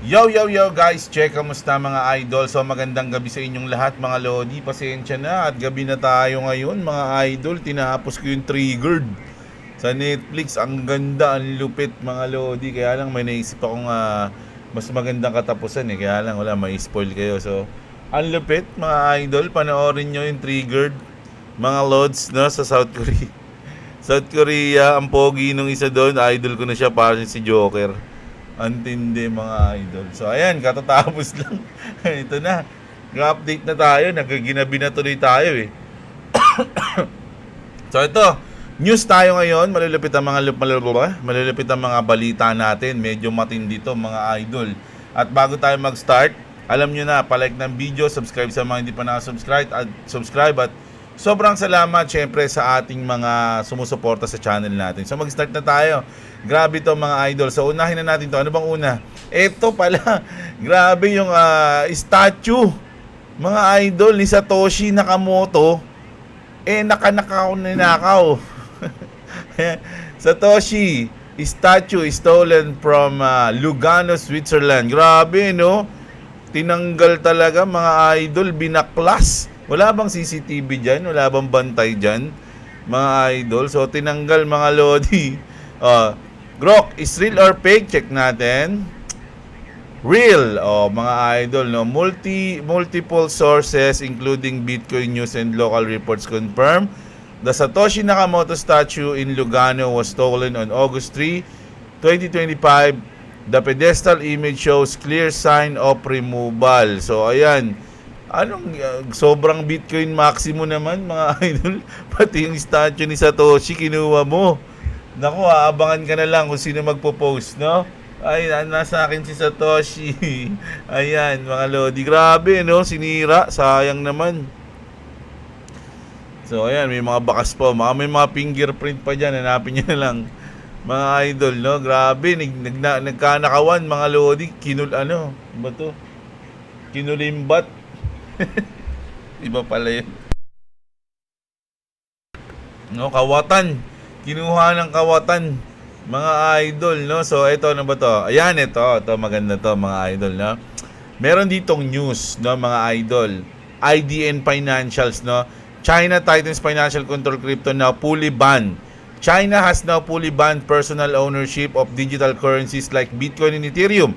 Yo guys, check, kamusta mga idol? So magandang gabi sa inyong lahat mga lodi. Pasensya na at gabi na tayo ngayon mga idol. Tinapos ko yung Triggered sa Netflix. Ang ganda, ang lupit mga lodi. Kaya lang may naisip akong mas magandang katapusan eh. Kaya lang wala, may spoil kayo. So ang lupit mga idol, panoorin nyo yung Triggered mga lods, no, sa South Korea. South Korea, ang pogi nung isa doon. Idol ko na siya, parang si Joker. Antindi mga idol. So ayan, katatapos lang. Ito na. Ga-update na tayo. Nagaginabi na tuloy tayo eh. So ito, news tayo ngayon. Malulupit ang mga balita natin. Medyo matindi to mga idol. At bago tayo mag-start, alam nyo na, palike ng video, subscribe sa mga hindi pa nakasubscribe at subscribe at sobrang salamat syempre sa ating mga sumusuporta sa channel natin. So mag-start na tayo. Grabe to mga idol. So unahin na natin to. Ano bang una? Ito pala. Grabe yung statue mga idol ni Satoshi Nakamoto. Ninakaw. Satoshi statue is stolen from Lugano, Switzerland. Grabe no? Tinanggal talaga mga idol. Binaklas. Wala bang CCTV dyan? Wala bang bantay dyan? Mga idol. So tinanggal mga lodi. Grok, is real or fake? Check natin. Real. Mga idol, no. Multiple sources including Bitcoin News and local reports confirm the Satoshi Nakamoto statue in Lugano was stolen on August 3, 2025. The pedestal image shows clear sign of removal. So ayan. Sobrang Bitcoin maximo naman mga idol. Pati yung statue ni Satoshi kinuha mo. Naku, aabangan ka na lang kung sino magpo-post, no? Ay, nasa akin si Satoshi. Ayan, mga lodi. Grabe, no? Sinira. Sayang naman. So, ayan, may mga bakas po. May mga fingerprint pa dyan. Hanapin nyo na lang. Mga idol, no? Grabe. Nagkanakawan, mga lodi. Ba to? Kinulimbat. Iba pala yun. No, kawatan. Kinuha ng kawatan mga idol, no? So ito, ano ba to? Ayan, ito maganda to mga idol, no? Meron ditong news, no, mga idol. IDN Financials, no? China tightens financial control crypto now fully banned. China has now fully banned personal ownership of digital currencies like Bitcoin and Ethereum.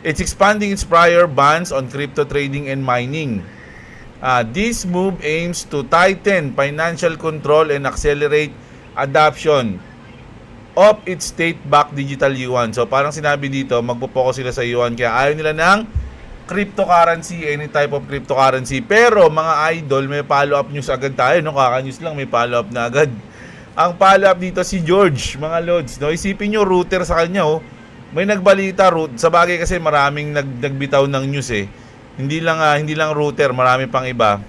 It's expanding its prior bans on crypto trading and mining. This move aims to tighten financial control and accelerate adoption of its state-backed digital yuan. So parang sinabi dito, magpo-focus sila sa yuan kaya ayaw nila ng cryptocurrency, any type of cryptocurrency. Pero mga idol, may follow-up news agad tayo, no? Kaka-news lang, may follow-up na agad. Ang follow-up dito si George, mga lods, no? Isipin nyo, router sa kanya, oh. May nagbalita, sa bagay kasi maraming nagbitaw ng news eh. Hindi lang router, marami pang iba.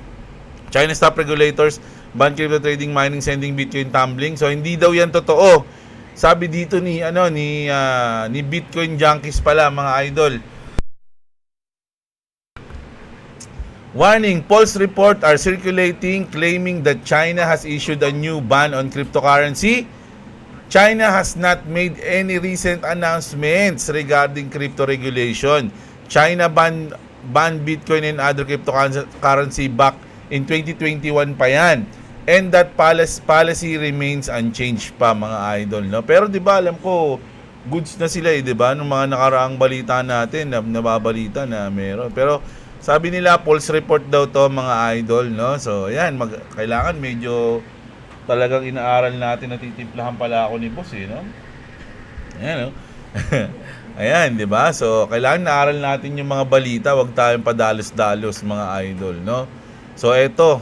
China top regulators ban crypto trading, mining, sending Bitcoin tumbling. So hindi daw 'yan totoo. Sabi dito ni Bitcoin junkies pala mga idol. Warning, false report are circulating claiming that China has issued a new ban on cryptocurrency. China has not made any recent announcements regarding crypto regulation. China banned Bitcoin and other cryptocurrency back in 2021 pa yan. And that policy remains unchanged pa mga idol, no? Pero 'di ba alam ko goods na sila eh, 'di ba? Nung mga nakaraang balita natin, nababalita na meron. Pero sabi nila false report daw 'to mga idol, no? So ayan, kailangan medyo talagang inaaral natin, natitimplahan pala ako ni boss eh, no? Ayan, no? Ayan, 'di ba? So kailangan naaral natin yung mga balita, wag tayong padalos-dalos mga idol, no? So eto,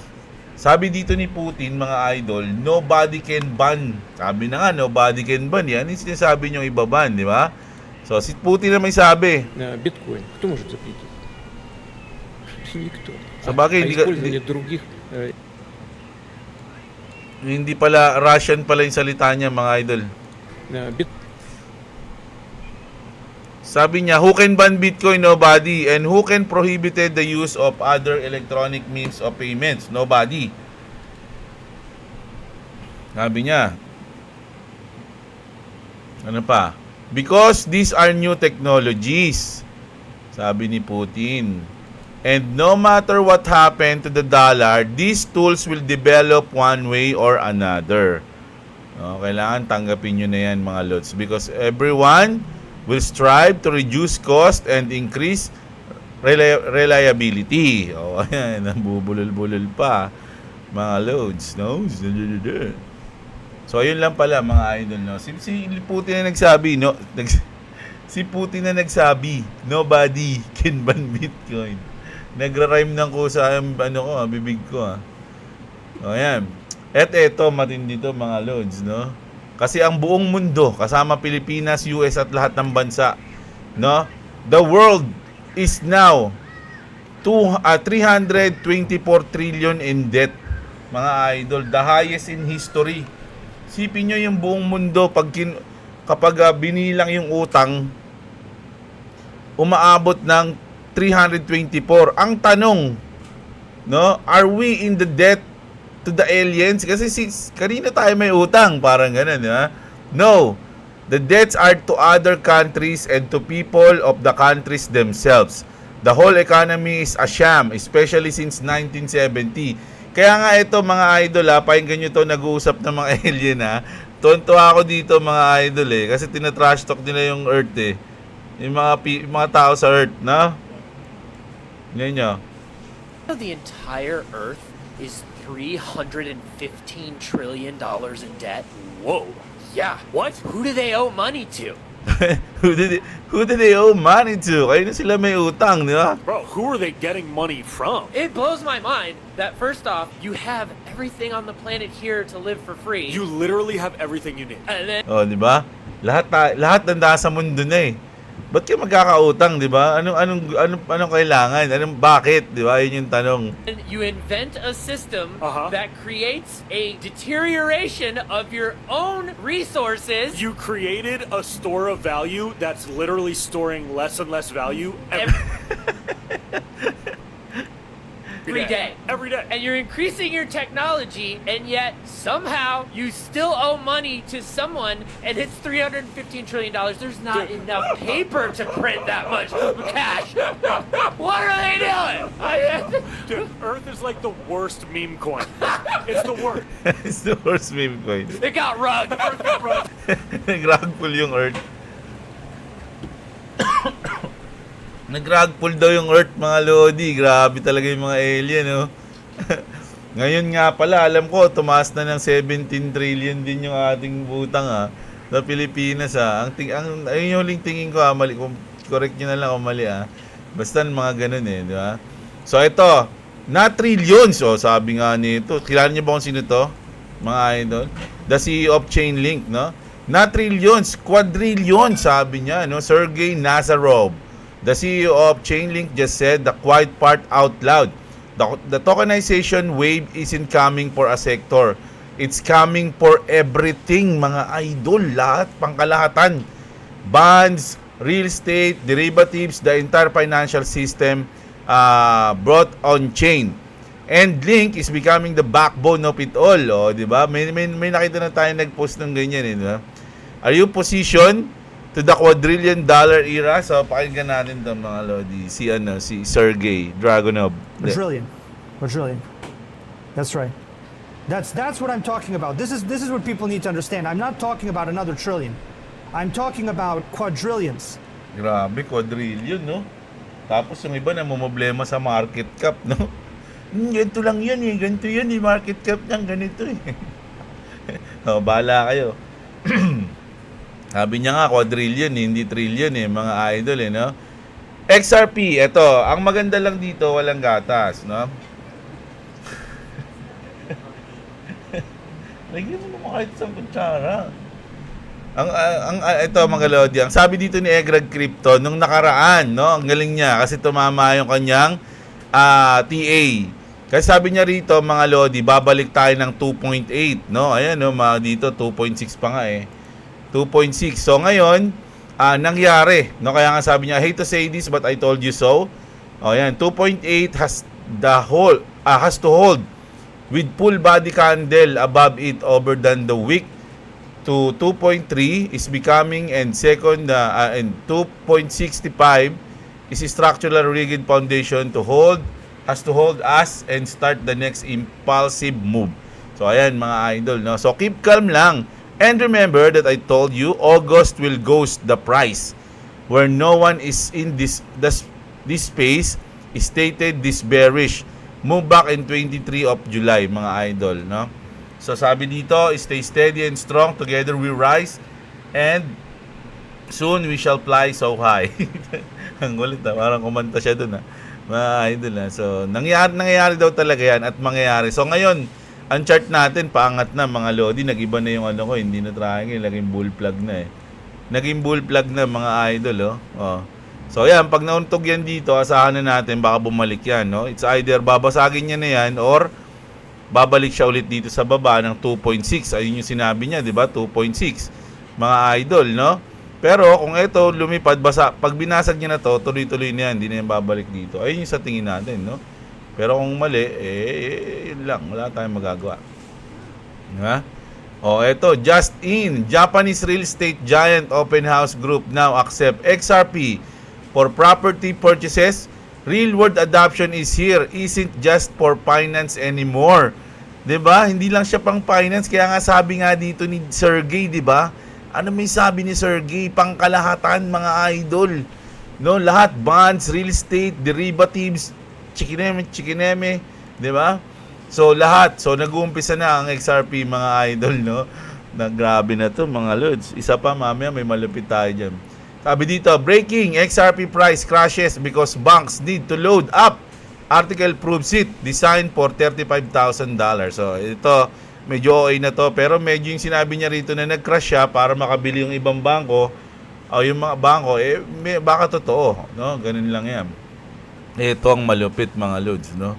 sabi dito ni Putin mga idol, nobody can ban. Sabi na nga, nobody can ban. Yan yung sinasabi nyo ibaban, di ba? So si Putin na may sabi. Биткоин. Кто может запретить? Никто. Sa bagay, Использование других... Hindi pala, Russian pala yung salita niya mga idol. Sabi niya, who can ban Bitcoin? Nobody. And who can prohibited the use of other electronic means of payments? Nobody. Sabi niya. Ano pa? Because these are new technologies. Sabi ni Putin. And no matter what happened to the dollar, these tools will develop one way or another. Kailangan tanggapin nyo na yan mga lods, because everyone will strive to reduce cost and increase reliability. Ayan, nabubulol-bulol pa mga loads, no? So ayun lang pala mga idol, no? Si Putin na nagsabi, no? Si Putin na nagsabi, nobody can ban Bitcoin. Nagra-rhyme ng ko sa bibig ko, ayan. At eto, matindi to mga loads, no? Kasi ang buong mundo, kasama Pilipinas, US at lahat ng bansa, no? The world is now 324 trillion in debt, mga idol. The highest in history. Sipin nyo yung buong mundo, kapag binilang yung utang, umaabot ng 324. Ang tanong, no? Are we in the debt to the aliens? Kasi kanina tayo may utang, parang ganun, di ba? No. The debts are to other countries and to people of the countries themselves. The whole economy is a sham, especially since 1970. Kaya nga ito mga idol, pakinggan nyo to, nag-uusap ng mga alien, Tonto ako dito mga idol kasi tinatrash talk nila yung Earth Yung mga tao sa Earth, no? Ngayon nyo. The entire Earth is $315 trillion in debt. Whoa. Yeah. What? Who do they owe money to? Who did they owe money to? Kayo na sila may utang, di ba? Bro, who are they getting money from? It blows my mind that first off, you have everything on the planet here to live for free. You literally have everything you need. And then Di ba? Lahat nasa mundo na Ba't kayo magkakautang, di ba? Anong kailangan? Bakit? Di ba? Yun yung tanong. you invent a system Uh-huh. that creates a deterioration of your own resources. You created a store of value that's literally storing less and less value Every day. Every day. And you're increasing your technology, and yet somehow you still owe money to someone, and it's $315 trillion. There's not enough paper to print that much cash. What are they doing? Dude, Earth is like the worst meme coin. It's the worst. It's the worst meme coin. It got rugged. Nag-ragpull yung Earth. Nag-ragpull daw yung Earth, mga Lodi. Grabe talaga yung mga alien, Ngayon nga pala, alam ko, tumaas na ng 17 trillion din yung ating utang, sa Pilipinas, ayun yung huling tingin ko, mali. Correct nyo na lang kung mali, Basta mga ganun, di ba? So, ito, na trillions, sabi nga nito. Kilala niyo ba kung sino to, mga idol? The CEO of Chainlink, no? Na trillions, quadrillion, sabi niya, no? Sergey Nazarov. The CEO of Chainlink just said the quiet part out loud. The tokenization wave isn't coming for a sector. It's coming for everything, mga idol. Lahat, pangkalahatan. Bonds, real estate, derivatives, the entire financial system brought on chain. And Link is becoming the backbone of it all. Di ba? May nakita na tayo nag-post ng ganyan, di ba? Are you positioned to the $1 trillion era? So, pakinggan natin ito, mga Lodi. Si Sergey Dragunov. Quadrillion. That's right. That's what I'm talking about. This is what people need to understand. I'm not talking about another trillion. I'm talking about quadrillions. Grabe, quadrillion, no? Tapos yung iba na problema sa market cap, no? Ganito lang yan, ganito yan, market cap niyan, ganito, bahala kayo. Sabi niya nga, quadrillion, hindi trillion, mga idol, no? XRP, eto, ang maganda lang dito, walang gatas, no? Lagyan mo naman kahit isang kutsara. Ito, mga Lodi, ang sabi dito ni Egrag Crypto, nung nakaraan, no? Ang galing niya, kasi tumama yung kanyang TA. Kasi sabi niya rito, mga Lodi, babalik tayo ng 2.8, no? Ayan, no, dito, 2.6 pa nga, 2.6. So ngayon, nangyari, no? Kaya nga sabi niya, I hate to say this but I told you so. Ayan, 2.8 has to hold with full body candle above it over than the week to 2.3 is becoming, and second and 2.65 is a structural rigid foundation has to hold us and start the next impulsive move. So ayan mga idol, no? So keep calm lang. And remember that I told you August will ghost the price where no one is in this space stated this bearish move back in 23 of July mga idol, no? So sabi dito, stay steady and strong, together we rise and soon we shall fly so high. Ang gulit na, parang kumanta siya dun mga idol So nangyayari daw talaga yan at mangyayari. So ngayon, ang chart natin paangat na mga lodi, nag-iba na yung ano ko, hindi na triangle, naging bull plug na Naging bull plug na mga idol So yan, pag nauntog yan dito, asahan na natin baka bumalik yan, no? It's either babasagin niya na yan or babalik siya ulit dito sa baba ng 2.6. Ayun yung sinabi niya, di ba? 2.6. Mga idol, no? Pero kung ito lumipad, pag binasag niya na to, tuloy-tuloy na yan, hindi na yan babalik dito. Ayun yung sa tingin natin, no? Pero kung mali, yun lang, wala tayong magagawa. Diba? Ito, just in, Japanese real estate giant open house group now accept XRP for property purchases. Real world adoption is here, isn't just for finance anymore. 'Di ba? Hindi lang siya pang finance, kaya nga sabi nga dito ni Sergey, 'di ba? Ano may sabi ni Sergey? Pangkalahatan mga idol. No, lahat bonds, real estate, derivatives, chikineme, 'di ba? So lahat. So nag-uumpisa na ang XRP mga idol, no? Grabe na 'to mga lods. Isa pa mamaya may malupit tayo diyan. Sabi dito, breaking, XRP price crashes because banks need to load up. Article proves it. Designed for $35,000. So, ito, medyo okay na to. Pero medyo yung sinabi niya rito na nag-crash siya para makabili yung ibang bangko. O yung mga bangko, baka totoo. No? Ganun lang yan. Ito ang malupit mga loads. No?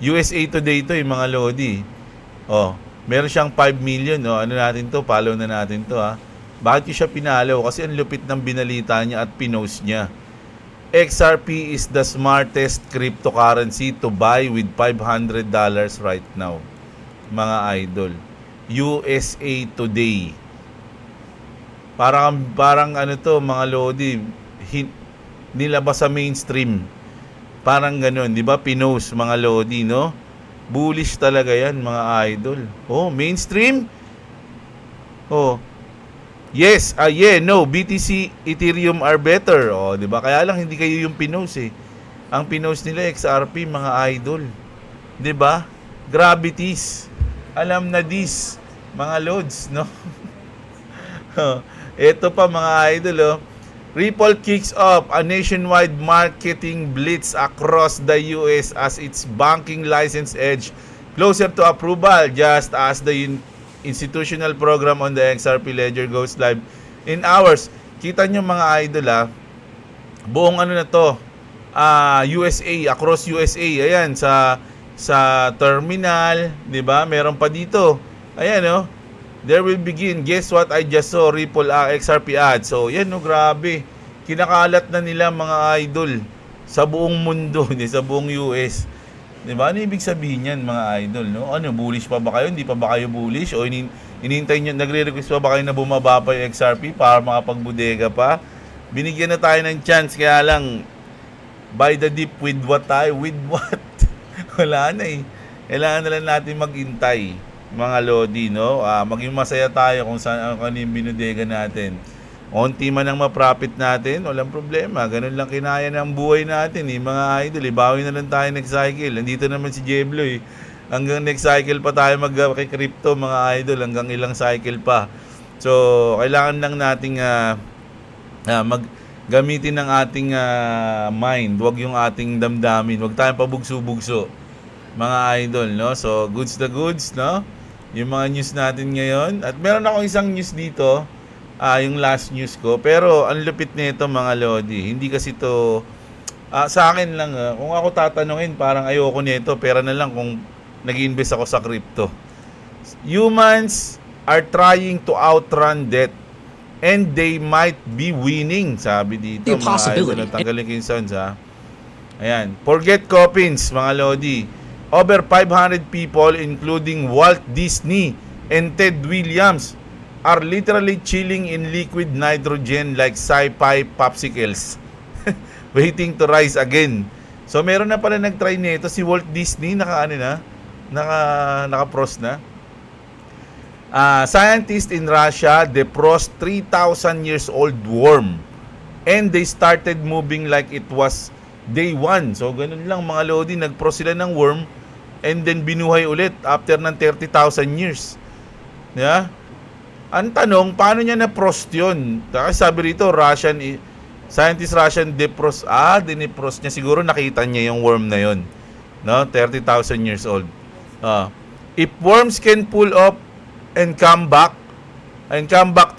USA Today ito yung mga lodi. Meron siyang 5 million. No? Ano natin to? Follow na natin to ha. Bakit siya pinalo? Kasi ang lupit ng binalita niya at pinost niya. XRP is the smartest cryptocurrency to buy with $500 right now. Mga idol. USA Today. Parang ano to mga lodi. Nilabas sa mainstream. Parang ganun. Di ba? Pinost mga lodi, no? Bullish talaga yan mga idol. Mainstream? Yes, no, BTC, Ethereum are better. 'Di ba? Kaya lang hindi kayo yung pinost Ang pinost nila XRP mga idol. 'Di ba? Gravities. Alam na this, mga loads, no? Ito pa mga idol, Ripple kicks off a nationwide marketing blitz across the US as its banking license edge closer to approval, just as the institutional program on the XRP ledger goes live in hours. Kita nyo mga idol buong ano na to, USA, across USA. Ayan, sa terminal, di ba? Meron pa dito. Ayan, there will begin. Guess what I just saw? Ripple XRP ad. So, yan, grabe. Kinakalat na nila mga idol sa buong mundo, sa buong US. Diba? Ano ibig sabihin yan mga idol, no? Ano, bullish pa ba kayo? Hindi pa ba kayo bullish? O inintay nyo, nagre-request pa ba kayo na bumaba pa yung XRP para makapagbudega pa? Binigyan na tayo ng chance, kaya lang, buy the dip with what? Wala na Kailangan na lang natin maghintay, mga lodi, no? Maging masaya tayo kung saan ano yung binudega natin. Onti man ang ma-profit natin, walang problema. Ganun lang kinaya ng buhay natin, mga idol. Bawi na lang tayo next cycle. Nandito naman si Jeblo, Hanggang next cycle pa tayo mag-crypto, mga idol. Hanggang ilang cycle pa. So, kailangan lang nating gamitin ng ating mind. Huwag yung ating damdamin. Huwag tayong pabugso-bugso, mga idol, no? So, goods, no? Yung mga news natin ngayon. At meron akong isang news dito. Yung last news ko. Pero ang lupit nito mga lodi. Hindi kasi to sa akin lang. Kung ako tatanungin, parang ayoko nito. Pera na lang kung nag-invest ako sa crypto. Humans are trying to outrun death and they might be winning. Sabi dito mga idol. Tanggalin ko yung sounds Ayan. Forget coffins mga lodi. Over 500 people including Walt Disney and Ted Williams are literally chilling in liquid nitrogen like sci-fi popsicles. waiting to rise again. So meron na pala nag-try nito si Walt Disney, naka-pros na. Scientists in Russia defrost 3,000 years old worm and they started moving like it was day 1. So ganun lang mga lodi, nag-frost sila ng worm and then binuhay ulit after ng 30,000 years. Yeah? Ang tanong, paano niya na-frost yun? Kasi sabi rito, scientist Russian dinefrost niya. Siguro nakita niya yung worm na yun. No? 30,000 years old. If worms can pull up and come back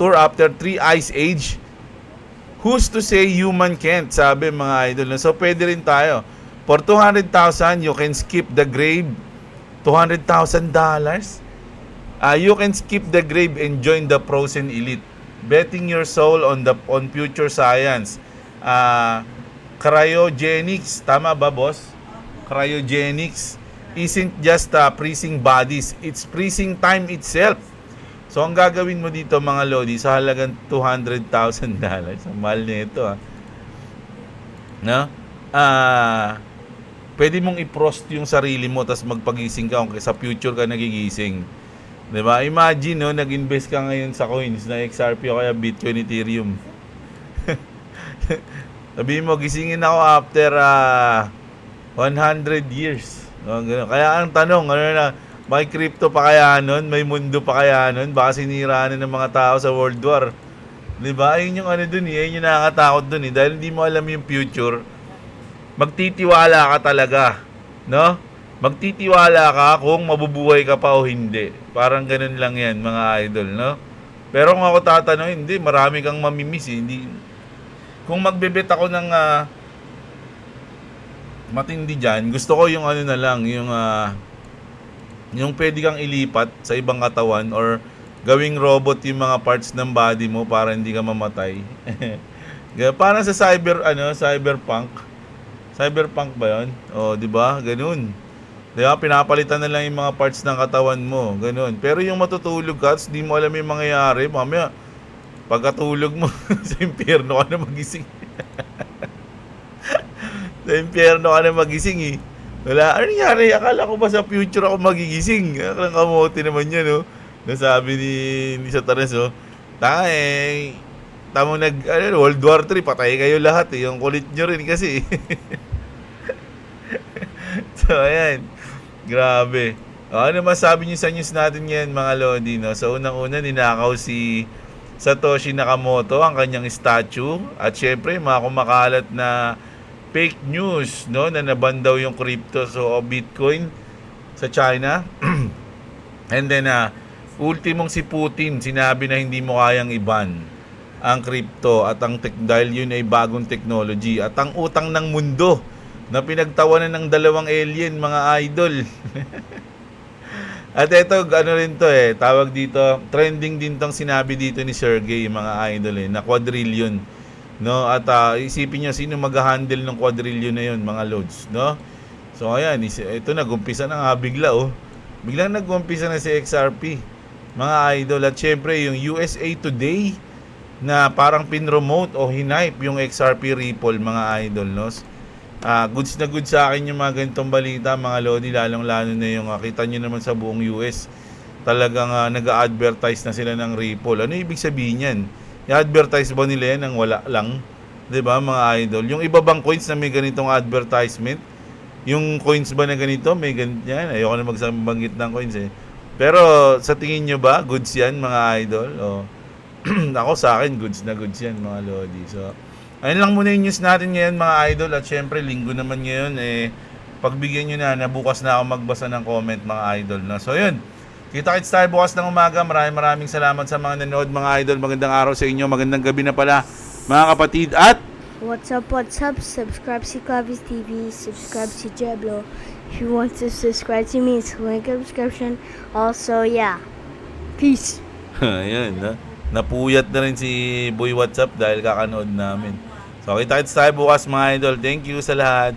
to after 3 ice age, who's to say human can't? Sabi mga idol. So pwede rin tayo. For 200,000, you can skip the grave. $200,000. You can skip the grave and join the frozen elite. Betting your soul on future science. Cryogenics, tama ba boss? Cryogenics isn't just freezing bodies, it's freezing time itself. So ang gagawin mo dito mga lodi sa halagang $200,000. Ang mahal nito no? Pwede mong i-frost yung sarili mo tapos magpagising ka kung sa future ka nagigising. Diba? Imagine, no, nag-invest ka ngayon sa coins na XRP o kaya Bitcoin, Ethereum. Sabihin mo, gisingin ako after 100 years. No, kaya ang tanong, may crypto pa kaya nun? May mundo pa kaya nun? Baka sinira na ng mga tao sa World War. Diba? Ayun yung dun ayun yung nakakatakot dun Dahil hindi mo alam yung future, magtitiwala ka talaga. No? Magtitiwala ka kung mabubuhay ka pa o hindi. Parang ganun lang yan, mga idol, no? Pero kung ako tatanong, hindi, marami kang mamimiss, hindi. Kung magbebet ako ng matindi dyan, gusto ko yung na lang, yung pwede kang ilipat sa ibang katawan or gawing robot yung mga parts ng body mo para hindi ka mamatay. Parang sa cyberpunk. Cyberpunk ba yun? O, di ba? Ganun. Diba? Pinapalitan na lang yung mga parts ng katawan mo. Ganun. Pero yung matutulog ka, di mo alam yung mangyayari, mamaya, pagkatulog mo, sa impyerno ka na magising. Sa impyerno ka na magising eh. Wala, ano nangyari? Akala ko ba sa future ako magigising? Akala kamote naman yan, no? Nasabi ni Satanas, oh. Tamo World War 3, patay kayo lahat eh. Yung kulit nyo rin kasi. So, ayan. Grabe. Ano masabi niyo sa news natin ngayon, mga lodi, no? So, unang-una, ninakaw si Satoshi Nakamoto, ang kanyang statue. At syempre, mga kumakalat na fake news, no? Na naban daw yung crypto, so Bitcoin sa China. And then, ultimong si Putin, sinabi na hindi mo kayang iban ang crypto at dahil yun ay bagong technology. At ang utang ng mundo na pinagtawanan ng dalawang alien, mga idol. At ito, rin to tawag dito, trending din tong sinabi dito ni Sergey, mga idol na quadrillion. No? At isipin nyo, sino mag-handle ng quadrillion na yun, mga loads, no? So ayan, ito nag-umpisa na nga bigla, oh. Biglang nag-umpisa na si XRP, mga idol. At syempre, yung USA Today, na parang pinromote o hinipe yung XRP Ripple, mga idol, no? Goods na goods sa akin yung mga ganitong balita, mga lodi, lalong-lalo na yung kita nyo naman sa buong US. Talagang nag-a-advertise na sila ng Ripple. Ano ibig sabihin yan? I-advertise ba nila yan ng wala lang? 'Di ba, mga idol? Yung iba bang coins na may ganitong advertisement? Yung coins ba na ganito, may ganyan? Ayoko na magsambanggit ng coins Pero sa tingin nyo ba, goods yan, mga idol? O, ako sa akin, goods na goods yan, mga lodi. So, ayun lang muna yung news natin ngayon, mga idol. At syempre, linggo naman ngayon, pagbigyan nyo na bukas na ako magbasa ng comment, mga idol. No? So, yun. Kita-kits tayo bukas ng umaga. Maraming salamat sa mga nanood, mga idol. Magandang araw sa inyo. Magandang gabi na pala, mga kapatid. At What's up? Subscribe to Clavis TV, subscribe to Jeblo. If you want to subscribe to me, it's link in the description. Also, yeah. Peace. ayan, napuyat na rin si Boy WhatsApp dahil kakanood namin. So, kita-kits tayo bukas, mga idol. Thank you sa lahat.